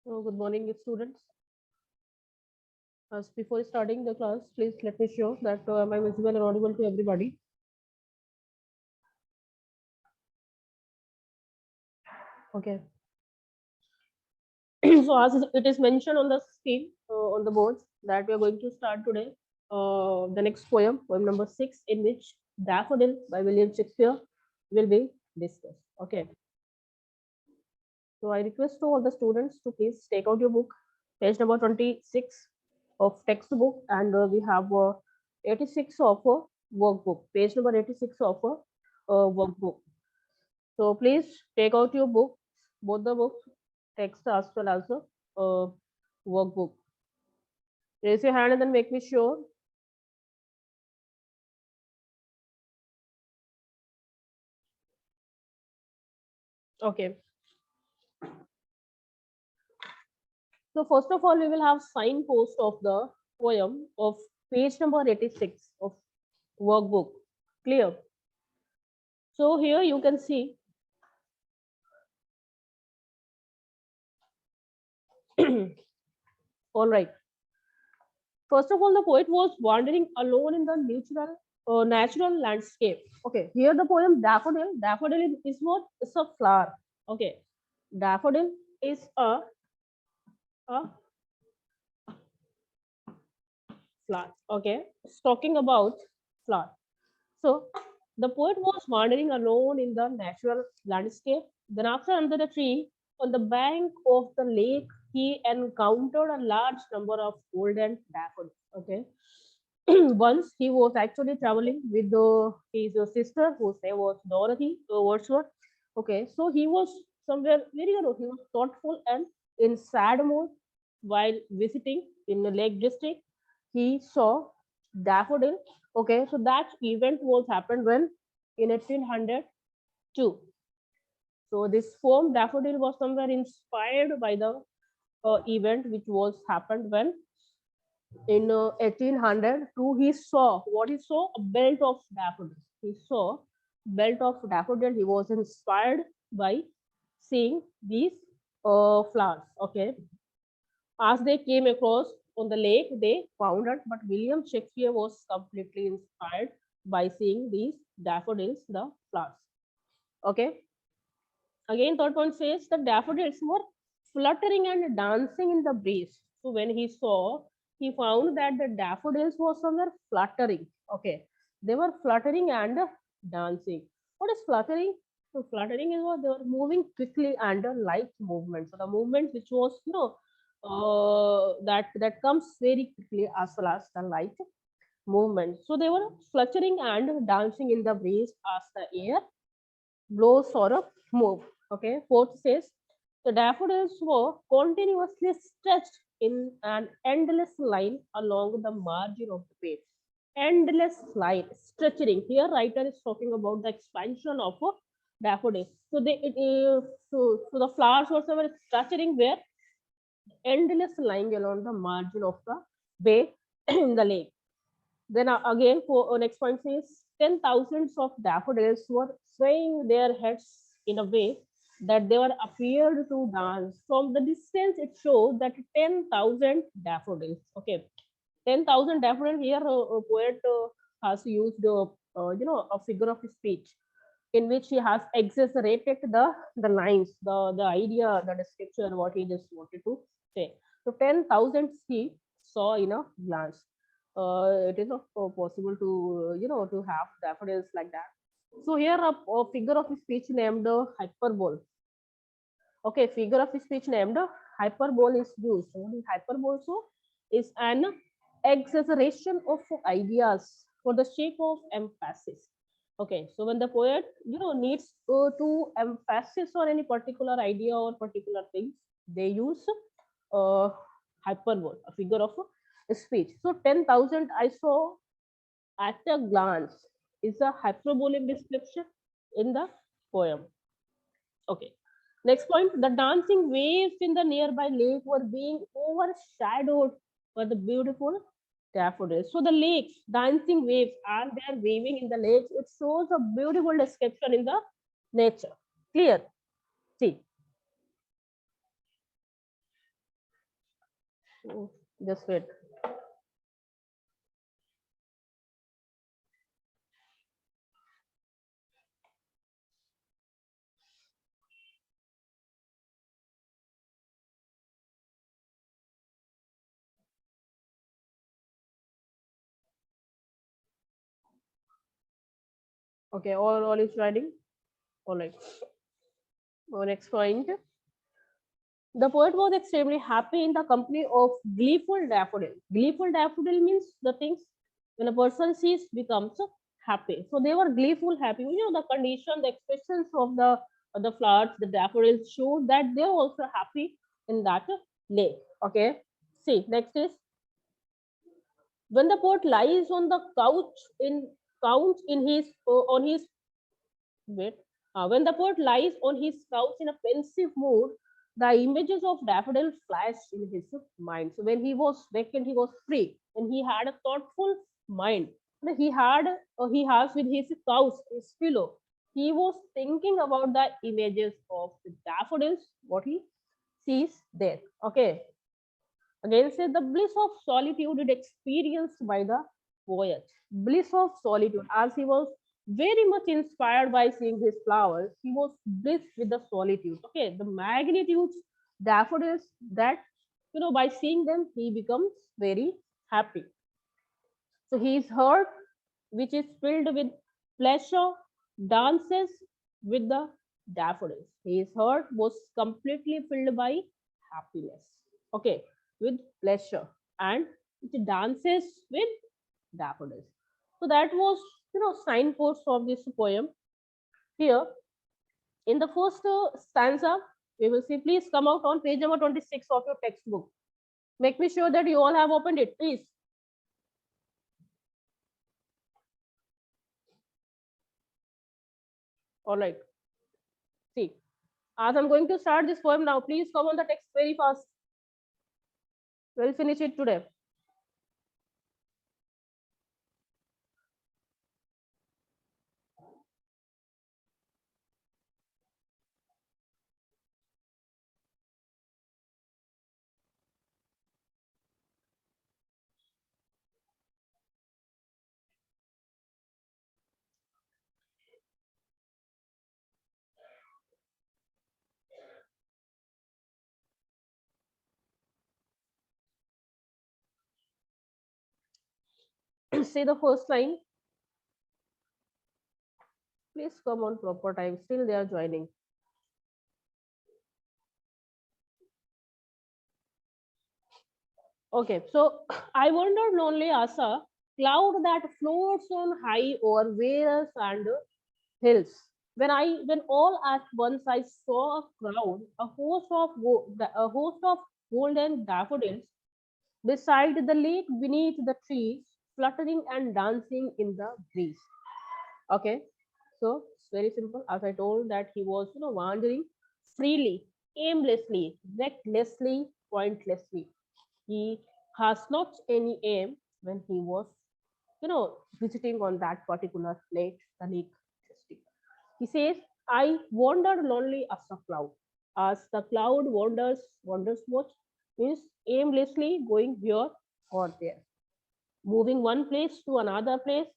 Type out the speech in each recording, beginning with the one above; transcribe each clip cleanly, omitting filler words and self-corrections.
Good morning, students. As before starting the class, please let me show that am I visible and audible to everybody. Okay. So as it is mentioned on the screen, on the boards, that we are going to start today the next poem, poem number 6, in which Daffodil by William Shakespeare will be discussed. Okay. So I request to all the students to please take out your book, page number 26 of textbook, and we have 86 of a workbook, page number 86 of a workbook. So please take out your book, both the books, text as well as the workbook. Raise your hand and then make me sure. Okay. So first of all, we will have signpost of the poem of page number 86 of workbook. Clear? So here you can see all right. First of all, the poet was wandering alone in the natural landscape. Okay, here the poem Daffodil. Daffodil is what? It's a flower. Okay, daffodil is a flower. Okay, it's talking about flower. So the poet was wandering alone in the natural landscape. Then, after under the tree on the bank of the lake, he encountered a large number of golden daffodils. Okay, once he was actually traveling with his sister, whose name was Dorothy Wordsworth. Okay, so he was somewhere very, he was thoughtful and in sad mood while visiting in the Lake District. He saw daffodil. Okay, so that event was happened when in 1802. So this form daffodil was somewhere inspired by the event which was happened when in 1802 he saw what he saw, a belt of daffodils. He saw belt of daffodil. He was inspired by seeing these flowers. Okay, as they came across on the lake, they found it, but William Shakespeare was completely inspired by seeing these daffodils, the flowers. Okay. Again, third point says the daffodils were fluttering and dancing in the breeze. So when he saw, he found that the daffodils were somewhere fluttering. Okay. They were fluttering and dancing. What is fluttering? So fluttering is what they were moving quickly and light movement. So the movement which was, that comes very quickly as well as the light movement. So they were fluttering and dancing in the breeze as the air blows or a move. Okay. Fourth says the daffodils were continuously stretched in an endless line along the margin of the page. Endless line, stretching. Here, writer is talking about the expansion of a daffodil. So they it is so the flowers were stretching where endless line along the margin of the bay in the lake. Then again, for next point says 10,000s of daffodils were swaying their heads in a way that they were appeared to dance. From the distance, it shows that 10,000 daffodils. Okay, 10,000 daffodils. Here, a poet has used a figure of speech in which he has exaggerated the lines, the idea, the description, what he just wanted to say. So 10,000 he saw in a glance. It is not possible to to have daffodils like that. So here a figure of speech named hyperbole. Okay, figure of speech named hyperbole is used. What is hyperbole? So is an exaggeration of ideas for the sake of emphasis. Okay, so when the poet needs to emphasis on any particular idea or particular things, they use uh, hyperbole, a figure of speech. So 10,000 I saw at a glance is a hyperbolic description in the poem. Okay. Next point, the dancing waves in the nearby lake were being overshadowed by the beautiful daffodils. So the lakes, dancing waves, are there waving in the lakes? It shows a beautiful description in the nature. Clear? See. Just wait. Okay, all is writing. All right. Our next point. The poet was extremely happy in the company of gleeful daffodil. Gleeful daffodil means the things when a person sees becomes happy. So they were gleeful, happy. You know the condition, the expressions of the flowers, the daffodils show that they are also happy in that lake. Okay. See, next is when the poet lies on the couch in his on his wait. When the poet lies on his couch in a pensive mood, the images of daffodil flash in his mind. So when he was vacant, he was free, and he had a thoughtful mind. He has with his couch, his pillow. He was thinking about the images of the daffodils, what he sees there. Okay. Again, say the bliss of solitude is experienced by the poet. Bliss of solitude, as he was very much inspired by seeing these flowers, he was blissed with the solitude. Okay, the magnitudes, daffodils that by seeing them he becomes very happy. So his heart, which is filled with pleasure, dances with the daffodils. His heart was completely filled by happiness. Okay, with pleasure, and it dances with daffodils. So that was, signpost of this poem. Here in the first stanza, we will see. Please come out on page number 26 of your textbook. Make me sure that you all have opened it, please. All right. See, as I'm going to start this poem now, please come on the text very fast. We'll finish it today. Say the first line. Please come on proper time. Still they are joining. Okay, so I wondered lonely Asa, cloud that floats on high over vales and hills. When all at once I saw a crowd, a host of golden daffodils beside the lake beneath the trees, fluttering and dancing in the breeze. Okay, so it's very simple. As I told that he was, wandering freely, aimlessly, recklessly, pointlessly. He has not any aim when he was, visiting on that particular lake, the lake district. He says, I wandered lonely as a cloud. As the cloud wanders what? Means aimlessly going here or there, moving one place to another place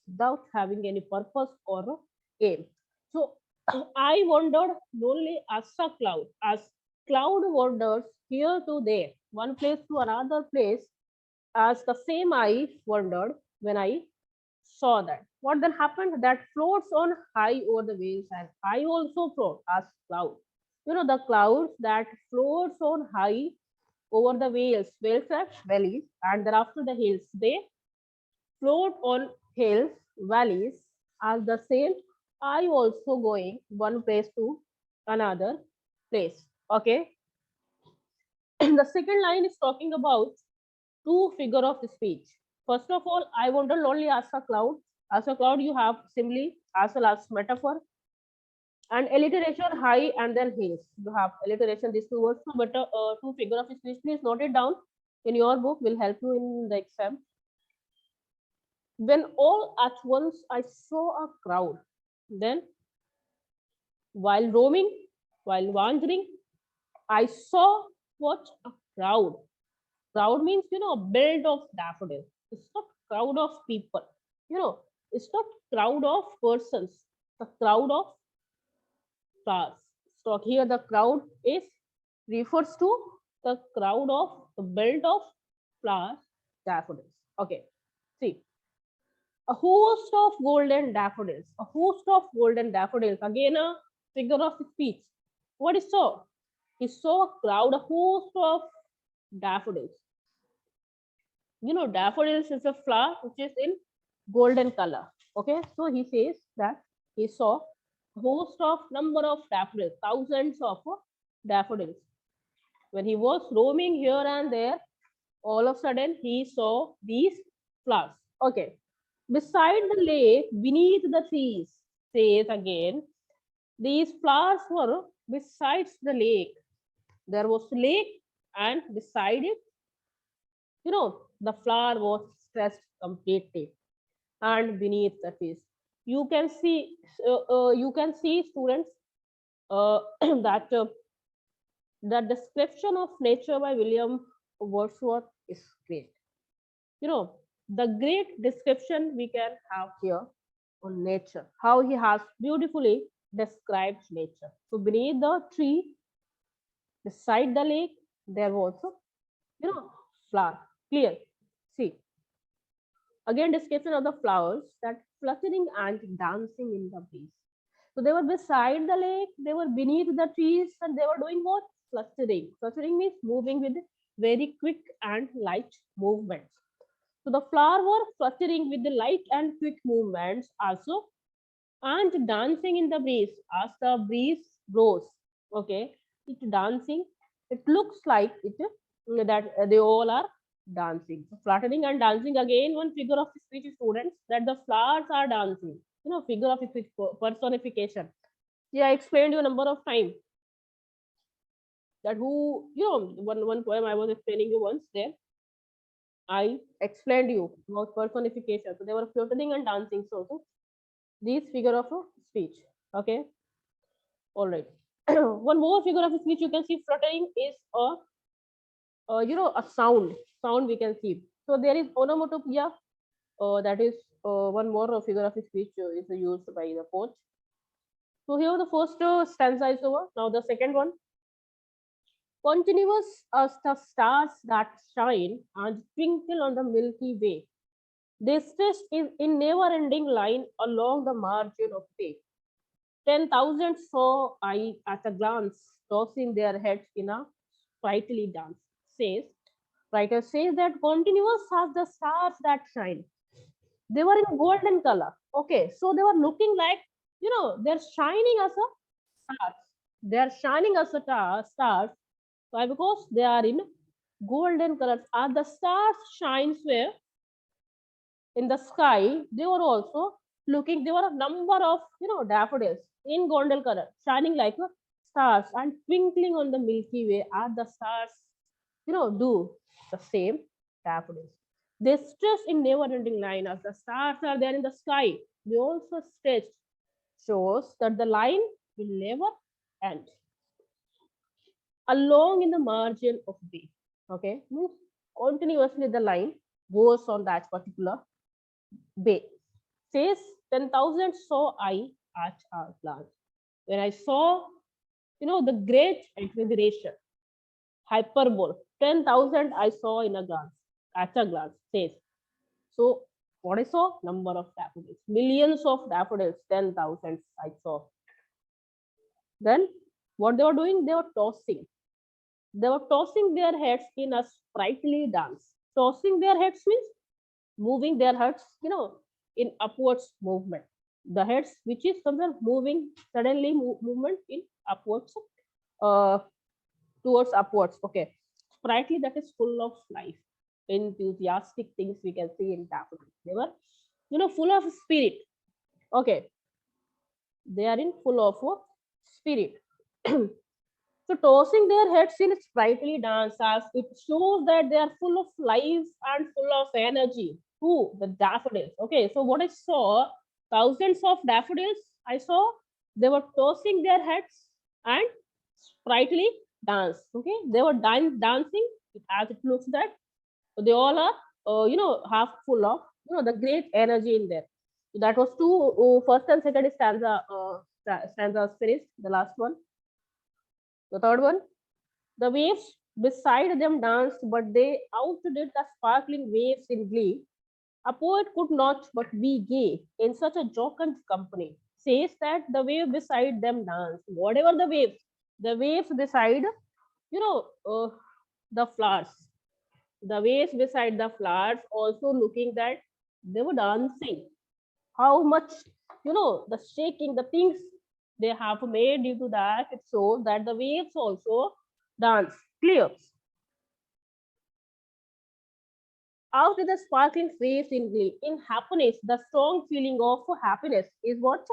without having any purpose or aim. So I wandered lonely as a cloud, as cloud wanders here to there, one place to another place, as the same I wandered when I saw that. What then happened? That floats on high over the waves, and I also float as cloud. The clouds that floats on high over the vales are valleys, and thereafter the hills. They float on hills, valleys are the same. I also going one place to another place. Okay. The second line is talking about two figure of speech. First of all, I wonder lonely as a cloud. As a cloud, you have simile as well as metaphor and alliteration high and then hills. You have alliteration, these two words, two figure of speech. Please note it down in your book, will help you in the exam. When all at once I saw a crowd, then while roaming, while wandering, I saw what a crowd. Crowd means, a belt of daffodils. It's not crowd of people. It's not crowd of persons. The crowd of flowers. So here the crowd is refers to the crowd of the belt of flowers, daffodils. Okay. See, a host of golden daffodils. A host of golden daffodils. Again, a figure of speech. What is so? He saw a crowd, a host of daffodils. Daffodils is a flower which is in golden color. Okay, so he says that he saw a host of number of daffodils, thousands of daffodils. When he was roaming here and there, all of a sudden he saw these flowers. Okay, beside the lake, beneath the trees, says again, these flowers were besides the lake. There was lake, and beside it, the flower was stretched completely, and beneath the trees you can see students, that the description of nature by William Wordsworth is great. you know the great description we can have here on nature, how he has beautifully described nature. So beneath the tree, beside the lake, there was a flower. Clear. See, again, description of the flowers that fluttering and dancing in the breeze. So they were beside the lake, they were beneath the trees, and they were doing what? Fluttering. Fluttering means moving with very quick and light movements. So the flower were fluttering with the light and quick movements also, and dancing in the breeze as the breeze blows. Okay, it dancing. It looks like it that they all are dancing. So fluttering and dancing, again one figure of speech, students, that the flowers are dancing. Figure of speech, personification. Yeah, I explained you a number of times that who one poem I was explaining you once there. I explained you about personification. So they were fluttering and dancing. So these figure of speech. Okay, all right. One more figure of speech you can see fluttering is a sound we can see. So there is onomatopoeia, that is one more figure of speech is used by the poet. So here the first stanza is over. Now the second one. Continuous as the stars that shine and twinkle on the Milky Way. They stretch in never-ending line along the margin of day. 10,000 saw I at a glance, tossing their heads in a sprightly dance. Says, writer says that continuous as the stars that shine. They were in golden color. Okay, so they were looking like, they're shining as a stars. They're shining as a stars. Why? Because they are in golden colors. As the stars shines where in the sky, they were also looking. There were a number of daffodils in golden color, shining like stars and twinkling on the Milky Way. As the stars, do the same daffodils. They stretch in never-ending line as the stars are there in the sky. They also stretch, shows that the line will never end. Along in the margin of day. Okay, means continuously the line goes on that particular bay. Says 10,000 saw I at our glance. When I saw, the great exaggeration, hyperbole, 10,000 I saw in a glance, at a glance, says. So what I saw? Number of daffodils, millions of daffodils, 10,000 I saw. Then what they were doing? They were tossing. They were tossing their heads in a sprightly dance. Tossing their heads means moving their heads, in upwards movement. The heads, which is somewhere moving, suddenly movement in upwards, uh, towards upwards. Okay, sprightly, that is full of life, enthusiastic things we can see in daffodils. They were, full of spirit. Okay, they are in full of spirit. So tossing their heads in sprightly dance as it shows that they are full of life and full of energy. Who? The daffodils. Okay, so what I saw, thousands of daffodils I saw, they were tossing their heads and sprightly dance. Okay, they were dancing as it looks that They all are, half full of, the great energy in there. So that was two, first and second stanzas finished. The last one, the third one. The waves beside them danced, but they outdid the sparkling waves in glee. A poet could not but be gay in such a jocund company. Says that the wave beside them danced. Whatever the waves beside, you know, uh, the flowers, the waves beside the flowers, also looking that they were dancing. How much, the shaking, the things they have made due to that, it shows that the waves also dance. Clear. Out with the sparkling waves in glee. In happiness, the strong feeling of happiness is what?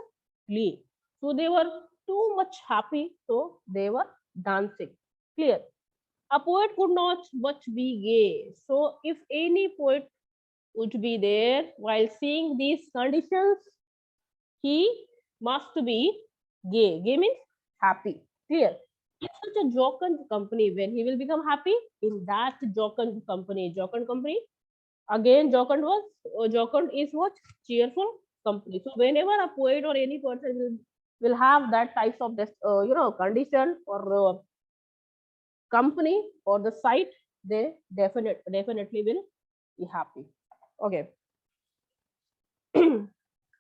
Glee. So they were too much happy, so they were dancing. Clear. A poet could not but be gay. So if any poet would be there while seeing these conditions, he must be gay. Gay means happy. Clear. In such a jocund company, when he will become happy? In that jocund company. Jocund company, again, jocund is what? Cheerful company. So whenever a poet or any person will have that types of this, condition or company or the site, they definitely will be happy. Okay.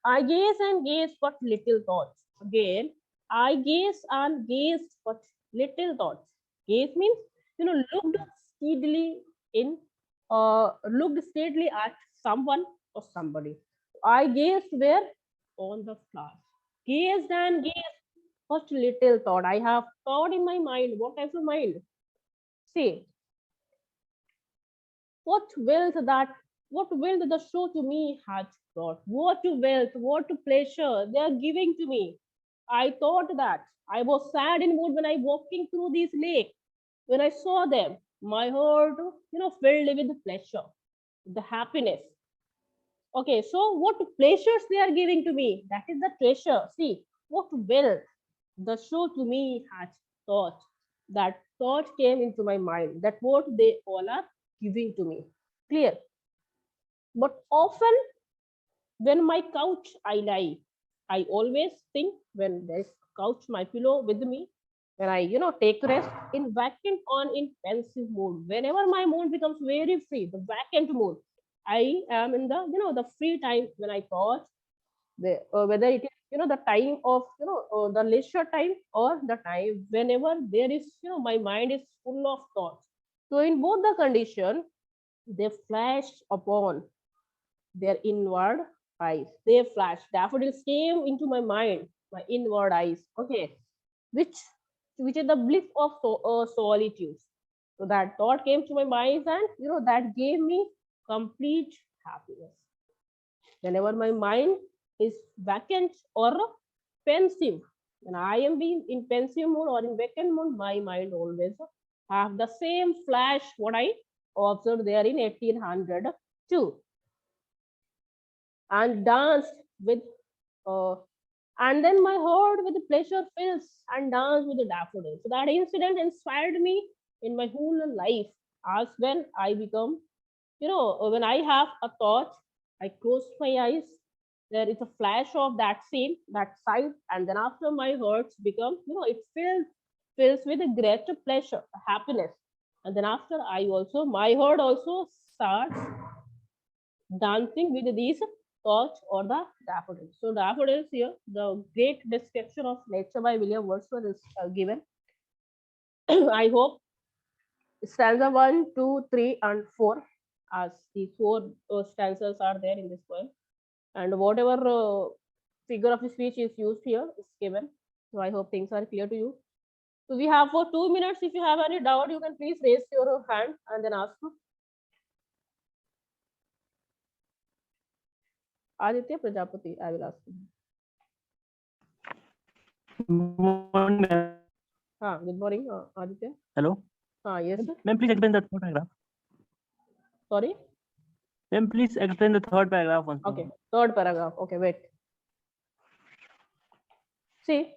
I gaze and gaze, but little thoughts. Again, I gaze and gaze, but little thoughts. Gaze means, looked steadily in, looked steadily at someone or somebody. I gazed where? On the flowers. Gazed and gazed, but little thought. I have thought in my mind. What type of mind? See, what wealth that, what wealth the show to me has brought. What to wealth, what to pleasure they are giving to me. I thought that I was sad in mood when I walking through this lake. When I saw them, my heart, filled with pleasure, the happiness. Okay, so what pleasures they are giving to me? That is the treasure. See, what wealth the show to me has thought. That thought came into my mind. That what they all are giving to me. Clear. But often when my couch I lie, I always think when there's couch, my pillow with me, when I, take rest in vacant on in pensive mood. Whenever my mood becomes very free, the vacant mood, I am in the, the free time when I thought, whether it is, the time of, the leisure time or the time whenever there is, my mind is full of thoughts. So in both the condition, they flash upon their inward eyes. They flashed. Daffodils came into my mind, my inward eyes. Okay, which which is the bliss of solitude. So that thought came to my mind, and that gave me complete happiness. Whenever my mind is vacant or pensive, when I am being in pensive mood or in vacant mood, my mind always have the same flash what I observed there in 1802 and danced with, uh, and then my heart with pleasure fills and danced with the daffodils. So that incident inspired me in my whole life. As when I become, when I have a thought, I close my eyes. There is a flash of that scene, that sight, and then after my hearts become, it fills with a great pleasure, happiness, and then after I also, my heart also starts dancing with these thoughts or the daffodils. So daffodils here, the great description of nature by William Wordsworth is given. I hope stanza 1, 2, 3, and 4, as the four stanzas are there in this poem. And whatever figure of speech is used here is given. So I hope things are clear to you. So we have for 2 minutes. If you have any doubt, you can please raise your hand and then ask. Aditya Prajapati, I will ask you. Good morning, Aditya. Hello. Yes. Ma'am, please explain the third paragraph. Sorry? Ma'am, please explain the third paragraph once more. Okay, third paragraph. Okay, wait. See,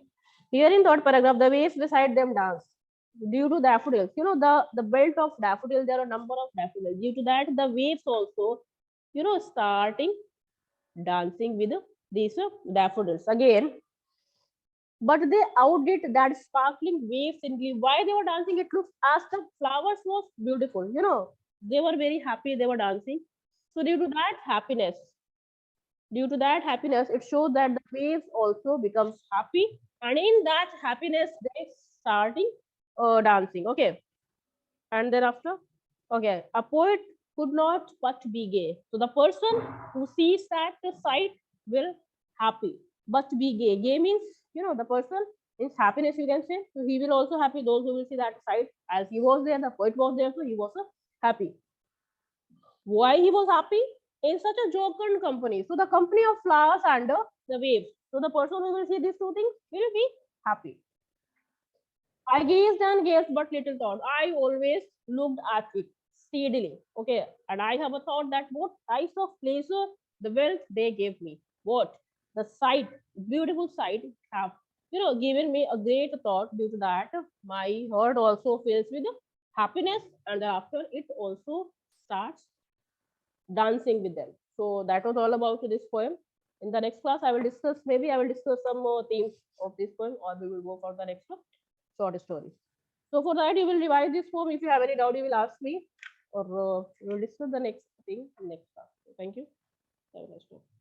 here in third paragraph, the waves beside them dance. due to daffodils, you know, the belt of daffodil, there are a number of daffodils. Due to that, the waves also, you know, starting dancing with these daffodils again. But they outdid that sparkling waves in glee. Why they were dancing? It looks as the flowers was beautiful, you know, they were very happy, they were dancing. So due to that happiness, it shows that the waves also becomes happy, and in that happiness they starting dancing. Okay, and thereafter, okay, a poet could not but be gay. So the person who sees that sight will happy but be gay. Gay means, you know, the person is happiness, you can say. So he will also happy. Those who will see that sight, as he was there, the poet was there, so he was happy. Why he was happy? In such a jocund company. So the company of flowers and the waves. So the person who will see these two things will be happy. I gazed and gazed, but little thought. I always looked at it steadily. Okay, and I have a thought that what types of pleasure the wealth they gave me. What the sight, beautiful sight, have, you know, given me a great thought. Due to that, my heart also fills with happiness, and after it also starts dancing with them. So that was all about this poem. In the next class, maybe I will discuss some more themes of this poem, or we will go for the next short story. So for that, you will revise this poem. If you have any doubt, you will ask me, or we will discuss the next thing in next class. So thank you. Have a nice day.